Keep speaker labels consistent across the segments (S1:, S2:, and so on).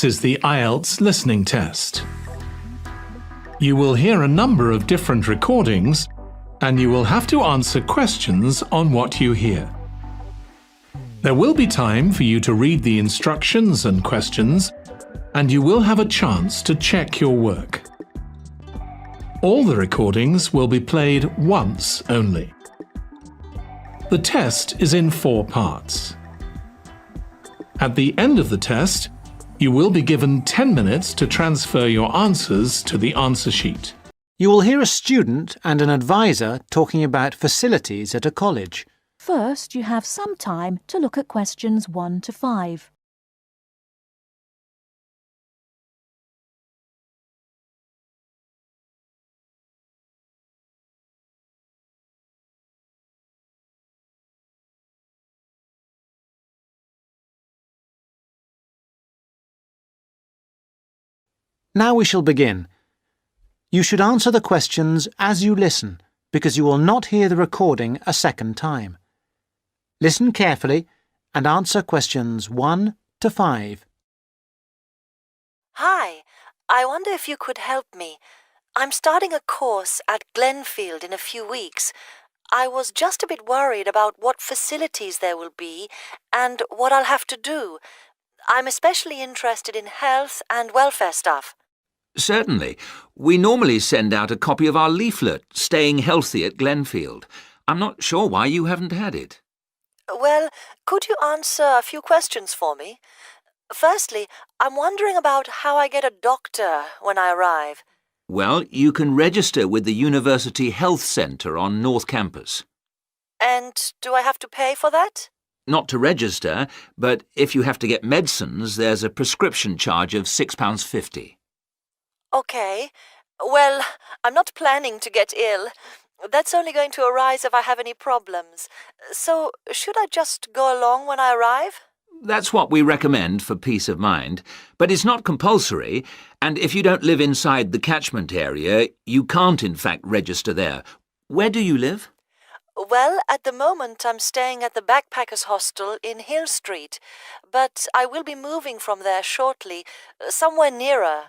S1: This is the IELTS listening test. You will hear a number of different recordings and you will have to answer questions on what you hear. There will be time for you to read the instructions and questions, and you will have a chance to check your work. All the recordings will be played once only. The test is in 4 parts. At the end of the test, you will be given 10 minutes to transfer your answers to the answer sheet.
S2: You will hear a student and an advisor talking about facilities at a college.
S3: First, you have some time to look at questions 1 to 5.
S2: Now we shall begin. You should answer the questions as you listen, because you will not hear the recording a second time. Listen carefully and answer questions 1 to 5.
S4: Hi, I wonder if you could help me. I'm starting a course at Glenfield in a few weeks. I was just a bit worried about what facilities there will be and what I'll have to do. I'm especially interested in health and welfare stuff.
S5: Certainly. We normally send out a copy of our leaflet, Staying Healthy at Glenfield. I'm not sure why you haven't had it.
S4: Well, could you answer a few questions for me? Firstly, I'm wondering about how I get a doctor when I arrive.
S5: Well, you can register with the University Health Centre on North Campus.
S4: And do I have to pay for that?
S5: Not to register, but if you have to get medicines, there's a prescription charge of £6.50.
S4: OK. Well, I'm not planning to get ill. That's only going to arise if I have any problems. So, should I just go along when I arrive?
S5: That's what we recommend for peace of mind, but it's not compulsory, and if you don't live inside the catchment area, you can't in fact register there. Where do you live?
S4: Well, at the moment I'm staying at the Backpackers Hostel in Hill Street, but I will be moving from there shortly, somewhere nearer.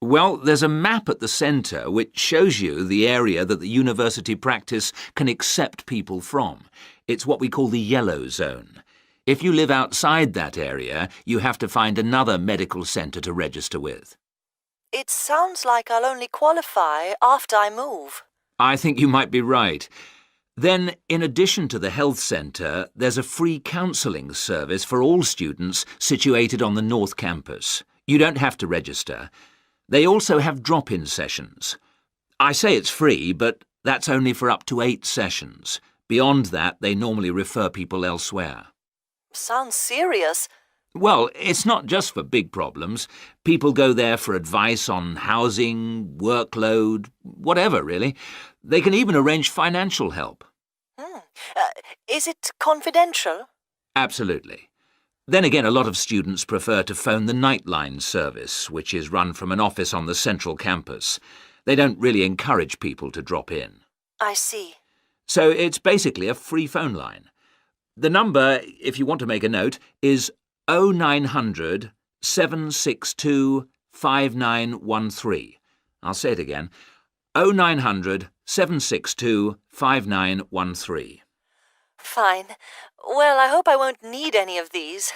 S5: Well, there's a map at the centre which shows you the area that the university practice can accept people from. It's what we call the yellow zone. If you live outside that area, you have to find another medical centre to register with.
S4: It sounds like I'll only qualify after I move.
S5: I think you might be right. Then, in addition to the health centre, there's a free counselling service for all students situated on the North Campus. You don't have to register. They also have drop-in sessions. I say it's free, but that's only for up to 8 sessions. Beyond that, they normally refer people elsewhere.
S4: Sounds serious.
S5: Well, it's not just for big problems. People go there for advice on housing, workload, whatever, really. They can even arrange financial help.
S4: Is it confidential?
S5: Absolutely. Then again, a lot of students prefer to phone the Nightline service, which is run from an office on the central campus. They don't really encourage people to drop in.
S4: I see.
S5: So it's basically a free phone line. The number, if you want to make a note, is 0900 762 5913. I'll say it again. 0900 762 5913.
S4: Fine. Well, I hope I won't need any of these.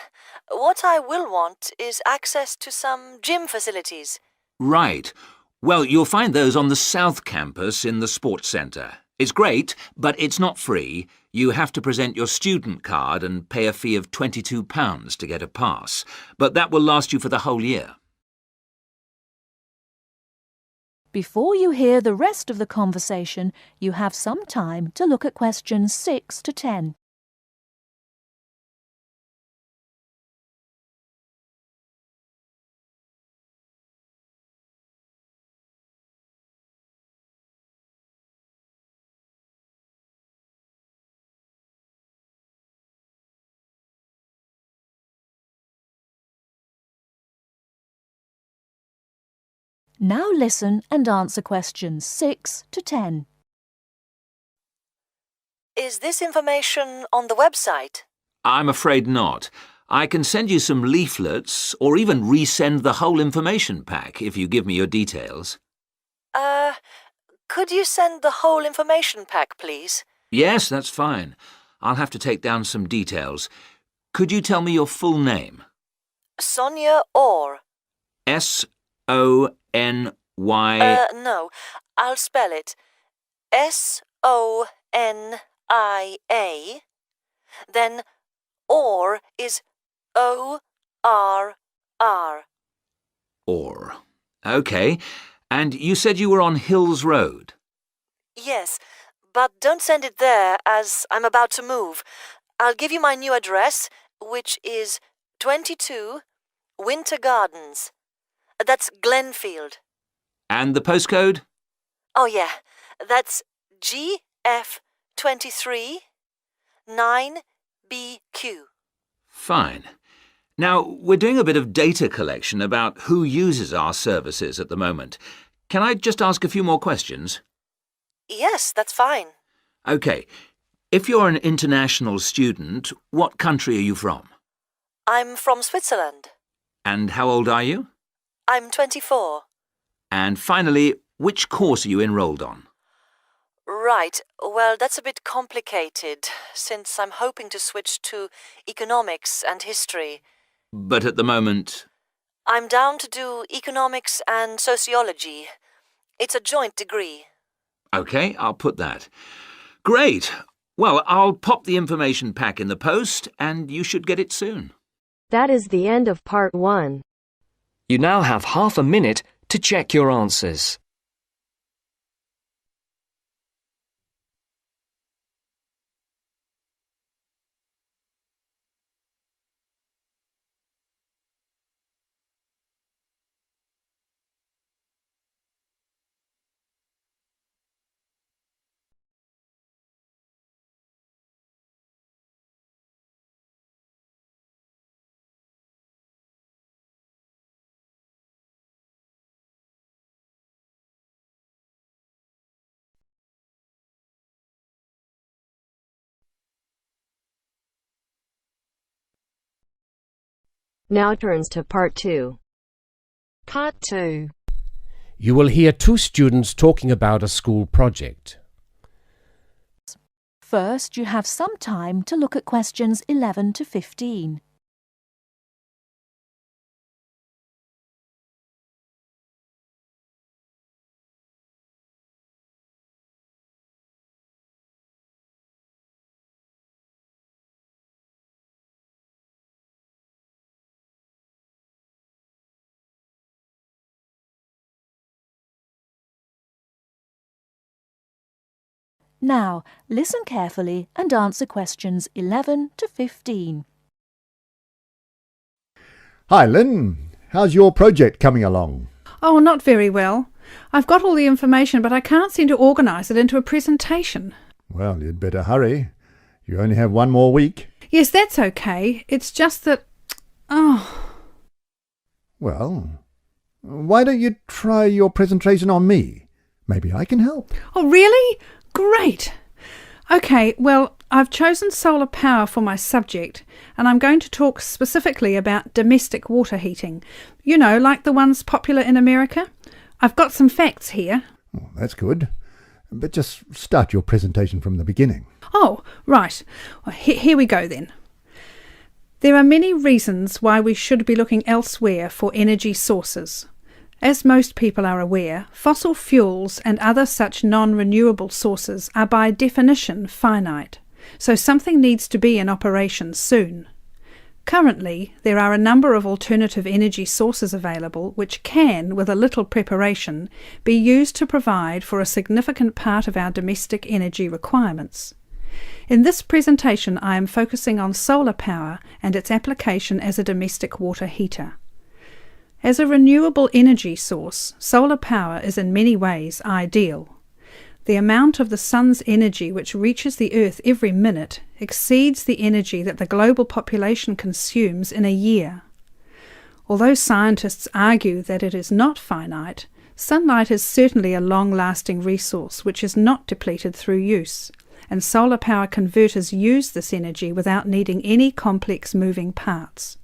S4: What I will want is access to some gym facilities.
S5: Right. Well, you'll find those on the South Campus in the Sports Centre. It's great, but it's not free. You have to present your student card and pay a fee of £22 to get a pass. But that will last you for the whole year.
S3: Before you hear the rest of the conversation, you have some time to look at questions 6 to 10. Now listen and answer questions 6 to 10.
S4: Is this information on the website?
S5: I'm afraid not. I can send you some leaflets or even resend the whole information pack if you give me your details.
S4: Could you send the whole information pack, please?
S5: Yes, that's fine. I'll have to take down some details. Could you tell me your full name?
S4: Sonia Orr.
S5: S-O-N-Y...
S4: No, I'll spell it. S-O-N-I-A. Then Orr is O-R-R.
S5: Orr. OK. And you said you were on Hills Road?
S4: Yes, but don't send it there as I'm about to move. I'll give you my new address, which is 22 Winter Gardens. That's Glenfield.
S5: And the postcode?
S4: Oh, yeah. That's GF23 9BQ.
S5: Fine. Now, we're doing a bit of data collection about who uses our services at the moment. Can I just ask a few more questions?
S4: Yes, that's fine.
S5: OK. If you're an international student, what country are you from?
S4: I'm from Switzerland.
S5: And how old are you?
S4: I'm 24.
S5: And finally, which course are you enrolled on?
S4: Right. Well, that's a bit complicated, since I'm hoping to switch to economics and history.
S5: But at the moment...
S4: I'm down to do economics and sociology. It's a joint degree.
S5: OK, I'll put that. Great. Well, I'll pop the information pack in the post, and you should get it soon.
S6: That is the end of part 1.
S7: You now have half a minute to check your answers.
S6: Now turns to part 2.
S8: Part 2. You will hear two students talking about a school project.
S3: First, you have some time to look at questions 11 to 15. Now, listen carefully and answer questions 11 to 15.
S9: Hi, Lynn. How's your project coming along?
S10: Oh, not very well. I've got all the information, but I can't seem to organise it into a presentation.
S9: Well, you'd better hurry. You only have one more week.
S10: Yes, that's okay. It's just that... Oh.
S9: Well, why don't you try your presentation on me? Maybe I can help.
S10: Oh, really? Great! OK, well, I've chosen solar power for my subject, and I'm going to talk specifically about domestic water heating. You know, like the ones popular in America. I've got some facts here.
S9: Oh, that's good. But just start your presentation from the beginning.
S10: Oh, right. Well, here we go then. There are many reasons why we should be looking elsewhere for energy sources. As most people are aware, fossil fuels and other such non-renewable sources are by definition finite, so something needs to be in operation soon. Currently, there are a number of alternative energy sources available which can, with a little preparation, be used to provide for a significant part of our domestic energy requirements. In this presentation, I am focusing on solar power and its application as a domestic water heater. As a renewable energy source, solar power is in many ways ideal. The amount of the sun's energy which reaches the earth every minute exceeds the energy that the global population consumes in a year. Although scientists argue that it is not finite, sunlight is certainly a long-lasting resource which is not depleted through use, and solar power converters use this energy without needing any complex moving parts.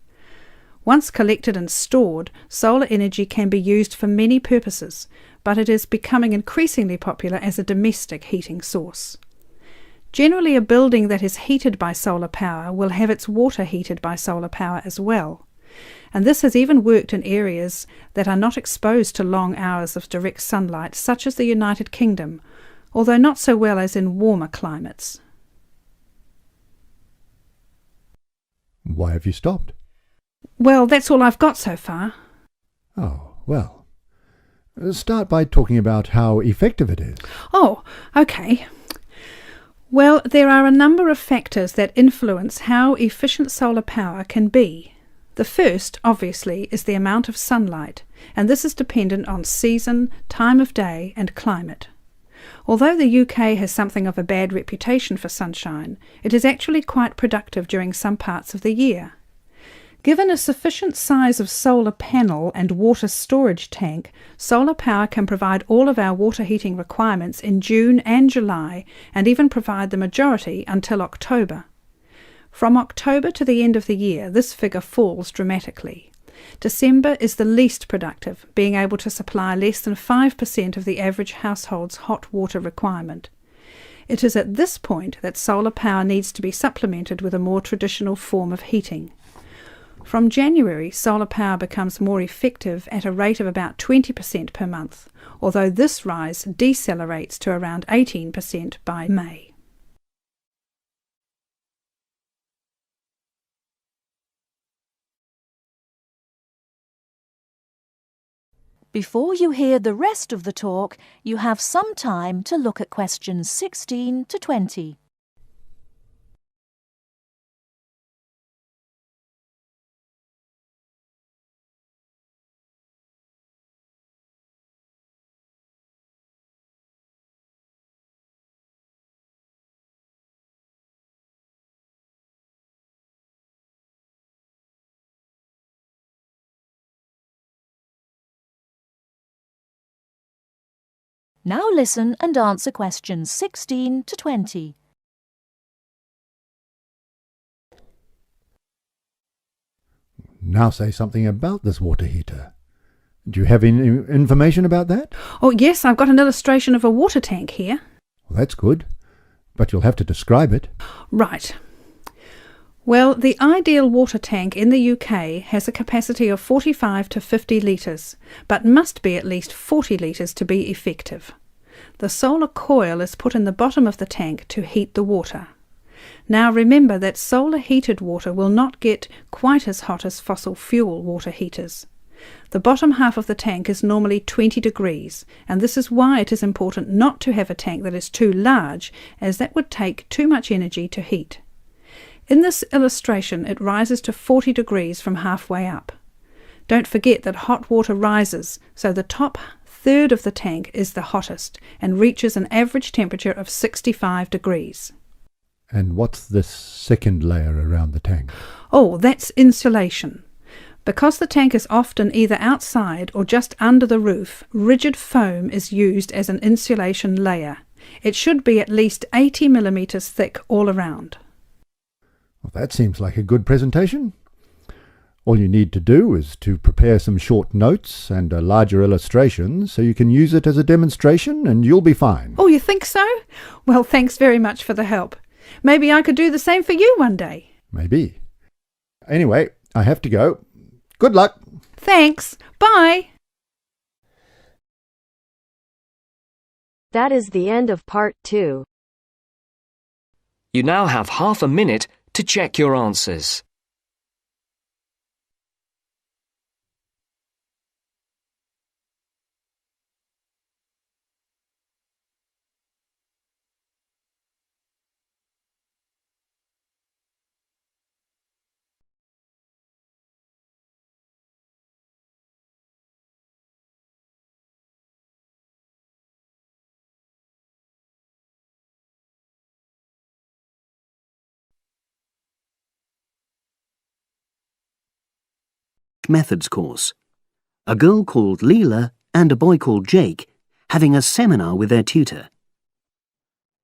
S10: Once collected and stored, solar energy can be used for many purposes, but it is becoming increasingly popular as a domestic heating source. Generally, a building that is heated by solar power will have its water heated by solar power as well. And this has even worked in areas that are not exposed to long hours of direct sunlight, such as the United Kingdom, although not so well as in warmer climates.
S9: Why have you stopped?
S10: Well, that's all I've got so far.
S9: Oh, well. Start by talking about how effective it is.
S10: Oh, okay. Well, there are a number of factors that influence how efficient solar power can be. The first, obviously, is the amount of sunlight, and this is dependent on season, time of day, and climate. Although the UK has something of a bad reputation for sunshine, it is actually quite productive during some parts of the year. Given a sufficient size of solar panel and water storage tank, solar power can provide all of our water heating requirements in June and July, and even provide the majority until October. From October to the end of the year, this figure falls dramatically. December is the least productive, being able to supply less than 5% of the average household's hot water requirement. It is at this point that solar power needs to be supplemented with a more traditional form of heating. From January, solar power becomes more effective at a rate of about 20% per month, although this rise decelerates to around 18% by May.
S3: Before you hear the rest of the talk, you have some time to look at questions 16 to 20. Now listen and answer questions 16 to 20.
S9: Now say something about this water heater. Do you have any information about that?
S10: Oh yes, I've got an illustration of a water tank here.
S9: Well, that's good, but you'll have to describe it.
S10: Right. Well, the ideal water tank in the UK has a capacity of 45 to 50 litres, but must be at least 40 litres to be effective. The solar coil is put in the bottom of the tank to heat the water. Now remember that solar heated water will not get quite as hot as fossil fuel water heaters. The bottom half of the tank is normally 20 degrees, and this is why it is important not to have a tank that is too large, as that would take too much energy to heat. In this illustration, it rises to 40 degrees from halfway up. Don't forget that hot water rises, so the top third of the tank is the hottest and reaches an average temperature of 65 degrees.
S9: And what's this second layer around the tank?
S10: Oh, that's insulation. Because the tank is often either outside or just under the roof, rigid foam is used as an insulation layer. It should be at least 80 millimetres thick all around.
S9: Well, that seems like a good presentation. All you need to do is to prepare some short notes and a larger illustration so you can use it as a demonstration and you'll be fine.
S10: Oh, you think so? Well, thanks very much for the help. Maybe I could do the same for you one day.
S9: Maybe. Anyway, I have to go. Good luck.
S10: Thanks. Bye.
S6: That is the end of part 2.
S7: You now have half a minute to check your answers.
S11: Methods course. A girl called Leela and a boy called Jake having a seminar with their tutor.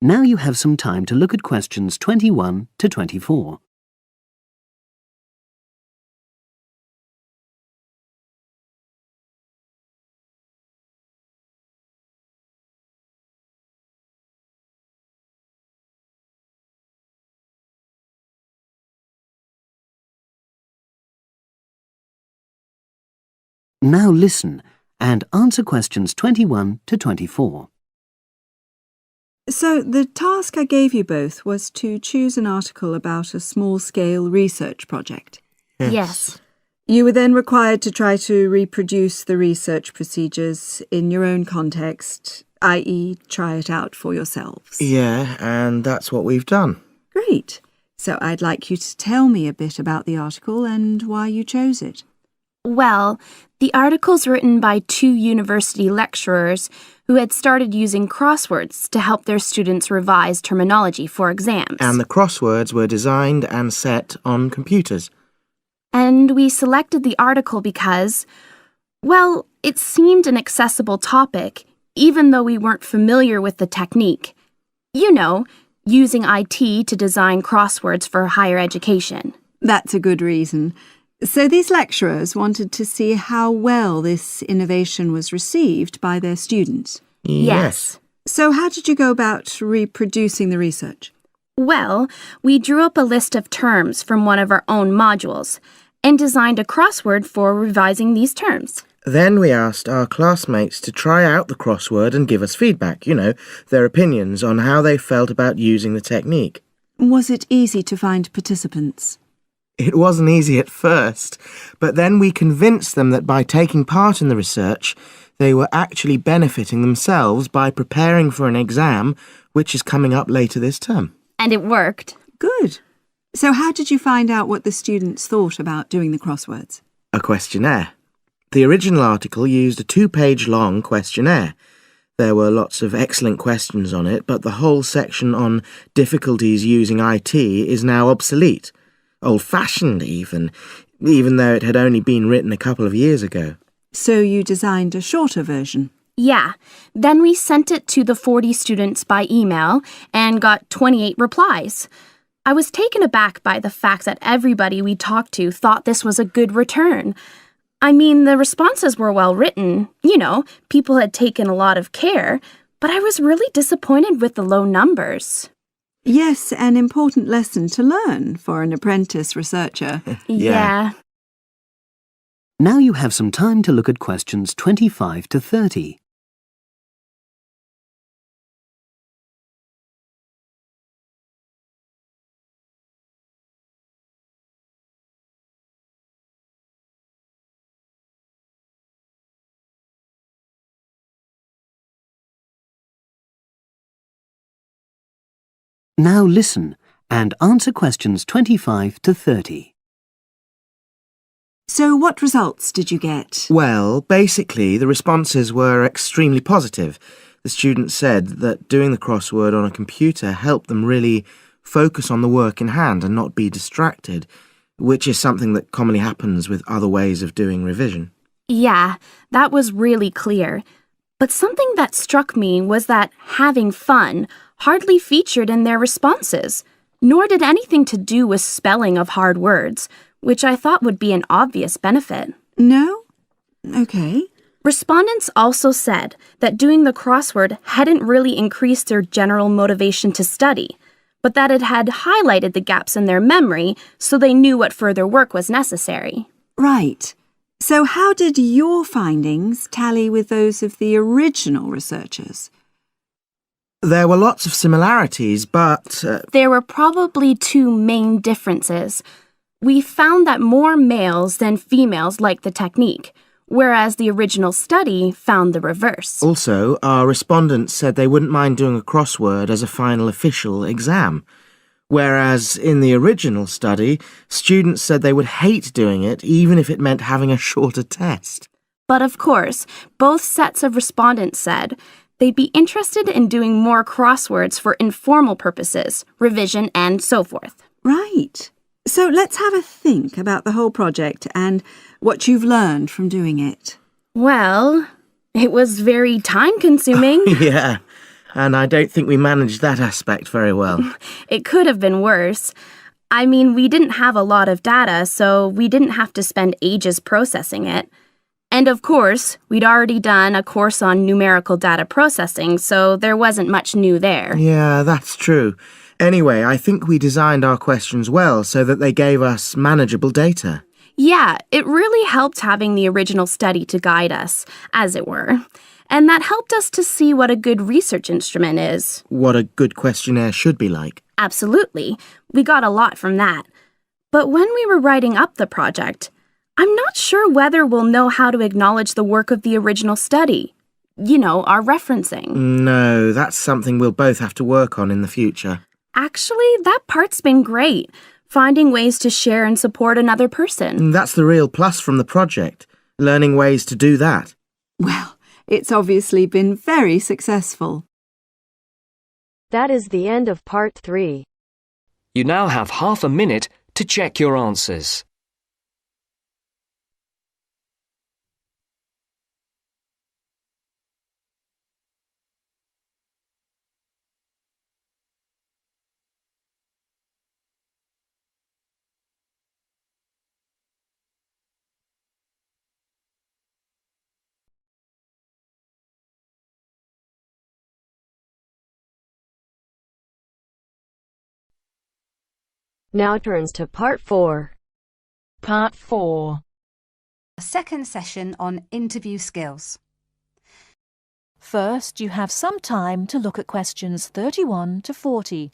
S11: Now you have some time to look at questions 21 to 24. Now listen and answer questions 21 to 24.
S12: So, the task I gave you both was to choose an article about a small-scale research project.
S3: Yes.
S12: You were then required to try to reproduce the research procedures in your own context, i.e. try it out for yourselves.
S13: Yeah, and that's what we've done.
S12: Great. So I'd like you to tell me a bit about the article and why you chose it.
S14: Well, the article's written by 2 university lecturers who had started using crosswords to help their students revise terminology for exams.
S13: And the crosswords were designed and set on computers.
S14: And we selected the article because, well, it seemed an accessible topic, even though we weren't familiar with the technique. You know, using IT to design crosswords for higher education.
S12: That's a good reason. So these lecturers wanted to see how well this innovation was received by their students.
S14: Yes.
S12: So how did you go about reproducing the research?
S14: Well, we drew up a list of terms from one of our own modules and designed a crossword for revising these terms.
S13: Then we asked our classmates to try out the crossword and give us feedback, their opinions on how they felt about using the technique.
S12: Was it easy to find participants?
S13: It wasn't easy at first, but then we convinced them that by taking part in the research, they were actually benefiting themselves by preparing for an exam, which is coming up later this term.
S14: And it worked.
S12: Good. So how did you find out what the students thought about doing the crosswords?
S13: A questionnaire. The original article used a 2-page long questionnaire. There were lots of excellent questions on it, but the whole section on difficulties using IT is now obsolete. Old-fashioned even though it had only been written a couple of years ago.
S12: So you designed a shorter version?
S14: Yeah. Then we sent it to the 40 students by email and got 28 replies. I was taken aback by the fact that everybody we talked to thought this was a good return. I mean, the responses were well written. People had taken a lot of care, but I was really disappointed with the low numbers.
S12: Yes, an important lesson to learn for an apprentice researcher.
S14: Yeah.
S11: Now you have some time to look at questions 25 to 30. Now listen and answer questions 25 to 30.
S12: So what results did you get?
S13: Well, basically, the responses were extremely positive. The students said that doing the crossword on a computer helped them really focus on the work in hand and not be distracted, which is something that commonly happens with other ways of doing revision.
S14: Yeah, that was really clear. But something that struck me was that having fun hardly featured in their responses, nor did anything to do with spelling of hard words, which I thought would be an obvious benefit.
S12: No? Okay.
S14: Respondents also said that doing the crossword hadn't really increased their general motivation to study, but that it had highlighted the gaps in their memory so they knew what further work was necessary.
S12: Right. So how did your findings tally with those of the original researchers?
S13: There were lots of similarities, but...
S14: There were probably 2 main differences. We found that more males than females liked the technique, whereas the original study found the reverse.
S13: Also, our respondents said they wouldn't mind doing a crossword as a final official exam, whereas in the original study, students said they would hate doing it even if it meant having a shorter test.
S14: But of course, both sets of respondents said they'd be interested in doing more crosswords for informal purposes, revision, and so forth.
S12: Right. So let's have a think about the whole project and what you've learned from doing it.
S14: Well, it was very time-consuming.
S13: Yeah. and I don't think we managed that aspect very well.
S14: It could have been worse. I mean, we didn't have a lot of data, so we didn't have to spend ages processing it. And of course, we'd already done a course on numerical data processing, so there wasn't much new there.
S13: Yeah, that's true. Anyway, I think we designed our questions well so that they gave us manageable data.
S14: Yeah, it really helped having the original study to guide us, as it were. And that helped us to see what a good research instrument is.
S13: What a good questionnaire should be like.
S14: Absolutely. We got a lot from that. But when we were writing up the project, I'm not sure whether we'll know how to acknowledge the work of the original study. You know, our referencing.
S13: No, that's something we'll both have to work on in the future.
S14: Actually, that part's been great. Finding ways to share and support another person.
S13: That's the real plus from the project. Learning ways to do that.
S12: Well, it's obviously been very successful.
S6: That is the end of part 3.
S7: You now have half a minute to check your answers.
S6: Now turns to part 4.
S3: Part 4.
S15: A second session on interview skills.
S3: First, you have some time to look at questions 31 to 40.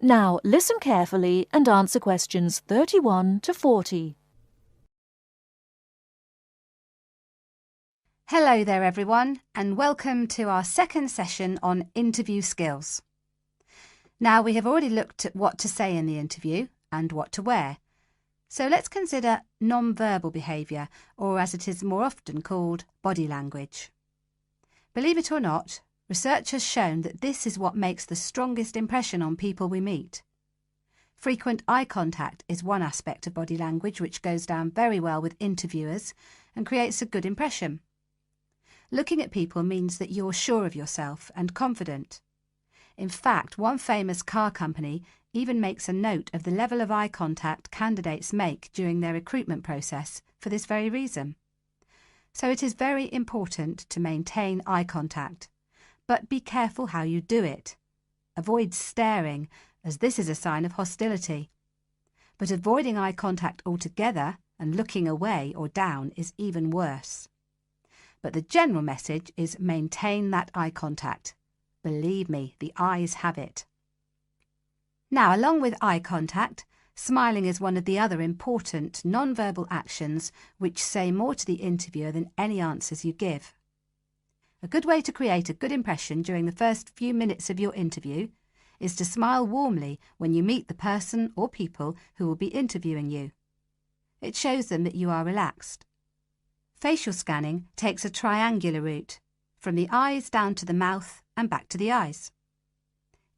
S3: Now listen carefully and answer questions 31 to 40.
S15: Hello there everyone, and welcome to our second session on interview skills. Now we have already looked at what to say in the interview and what to wear. So let's consider non-verbal behaviour, or as it is more often called, body language. Believe it or not, research has shown that this is what makes the strongest impression on people we meet. Frequent eye contact is one aspect of body language which goes down very well with interviewers and creates a good impression. Looking at people means that you're sure of yourself and confident. In fact, one famous car company even makes a note of the level of eye contact candidates make during their recruitment process for this very reason. So it is very important to maintain eye contact. But be careful how you do it. Avoid staring, as this is a sign of hostility. But avoiding eye contact altogether and looking away or down is even worse. But the general message is maintain that eye contact. Believe me, the eyes have it. Now, along with eye contact, smiling is one of the other important non-verbal actions which say more to the interviewer than any answers you give. A good way to create a good impression during the first few minutes of your interview is to smile warmly when you meet the person or people who will be interviewing you. It shows them that you are relaxed. Facial scanning takes a triangular route, from the eyes down to the mouth and back to the eyes.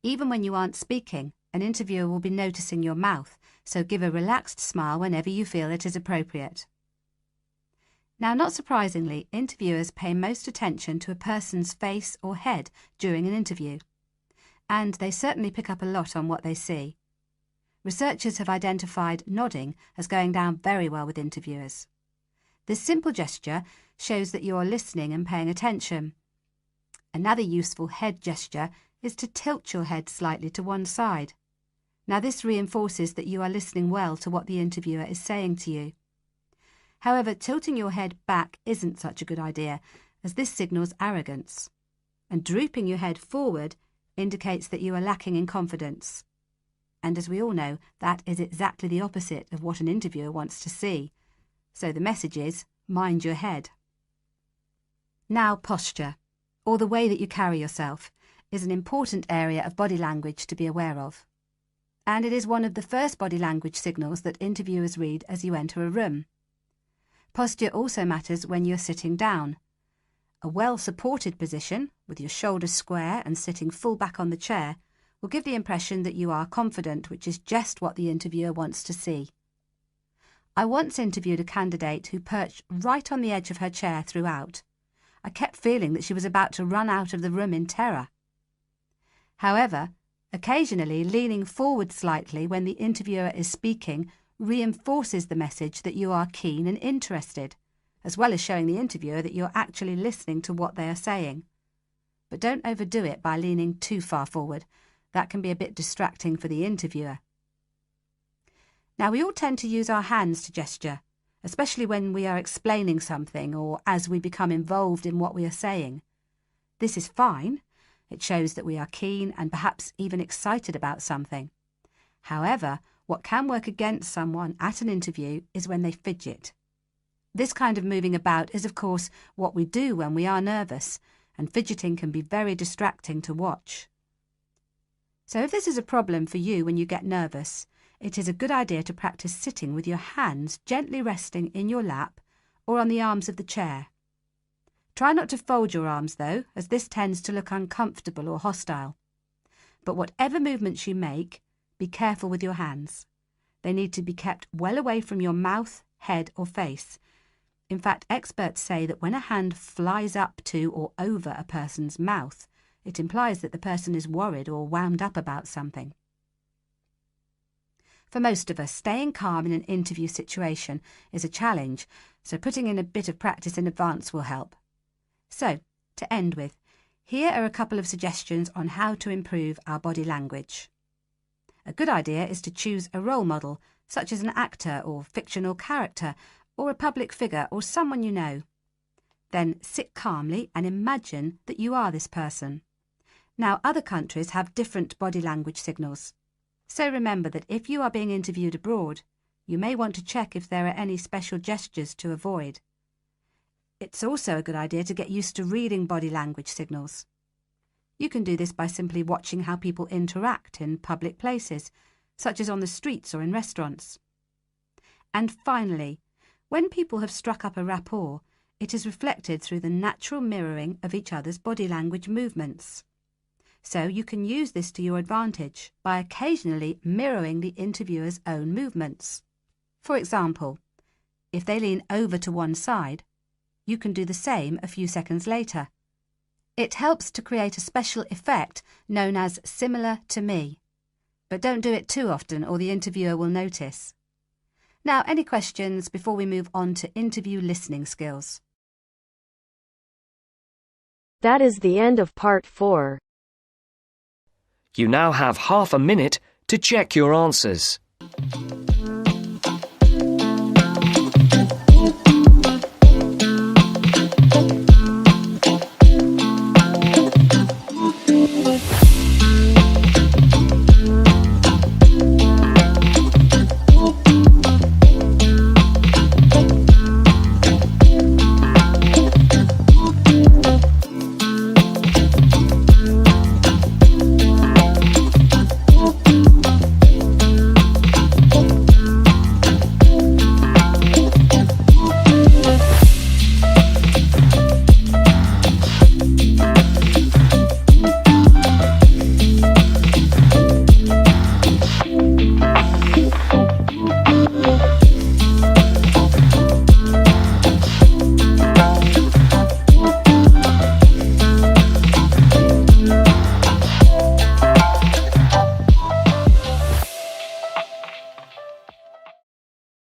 S15: Even when you aren't speaking, an interviewer will be noticing your mouth, so give a relaxed smile whenever you feel it is appropriate. Now, not surprisingly, interviewers pay most attention to a person's face or head during an interview, and they certainly pick up a lot on what they see. Researchers have identified nodding as going down very well with interviewers. This simple gesture shows that you are listening and paying attention. Another useful head gesture is to tilt your head slightly to one side. Now, this reinforces that you are listening well to what the interviewer is saying to you. However, tilting your head back isn't such a good idea, as this signals arrogance. And drooping your head forward indicates that you are lacking in confidence. And as we all know, that is exactly the opposite of what an interviewer wants to see. So the message is, mind your head. Now, posture, or the way that you carry yourself, is an important area of body language to be aware of. And it is one of the first body language signals that interviewers read as you enter a room. Posture also matters when you're sitting down. A well-supported position, with your shoulders square and sitting full back on the chair, will give the impression that you are confident, which is just what the interviewer wants to see. I once interviewed a candidate who perched right on the edge of her chair throughout. I kept feeling that she was about to run out of the room in terror. However, occasionally leaning forward slightly when the interviewer is speaking reinforces the message that you are keen and interested, as well as showing the interviewer that you're actually listening to what they are saying. But don't overdo it by leaning too far forward. That can be a bit distracting for the interviewer. Now, we all tend to use our hands to gesture, especially when we are explaining something or as we become involved in what we are saying. This is fine. It shows that we are keen and perhaps even excited about something. However, what can work against someone at an interview is when they fidget. This kind of moving about is, of course, what we do when we are nervous, and fidgeting can be very distracting to watch. So if this is a problem for you when you get nervous, it is a good idea to practice sitting with your hands gently resting in your lap or on the arms of the chair. Try not to fold your arms though, as this tends to look uncomfortable or hostile. But whatever movements you make, be careful with your hands. They need to be kept well away from your mouth, head or face. In fact, experts say that when a hand flies up to or over a person's mouth, it implies that the person is worried or wound up about something. For most of us, staying calm in an interview situation is a challenge, so putting in a bit of practice in advance will help. So, to end with, here are a couple of suggestions on how to improve our body language. A good idea is to choose a role model, such as an actor or fictional character, or a public figure or someone you know. Then sit calmly and imagine that you are this person. Now, other countries have different body language signals. So remember that if you are being interviewed abroad, you may want to check if there are any special gestures to avoid. It's also a good idea to get used to reading body language signals. You can do this by simply watching how people interact in public places, such as on the streets or in restaurants. And finally, when people have struck up a rapport, it is reflected through the natural mirroring of each other's body language movements. So you can use this to your advantage by occasionally mirroring the interviewer's own movements. For example, if they lean over to one side, you can do the same a few seconds later. It helps to create a special effect known as similar to me. But don't do it too often or the interviewer will notice. Now, any questions before we move on to interview listening skills?
S6: That is the end of part 4.
S7: You now have half a minute to check your answers.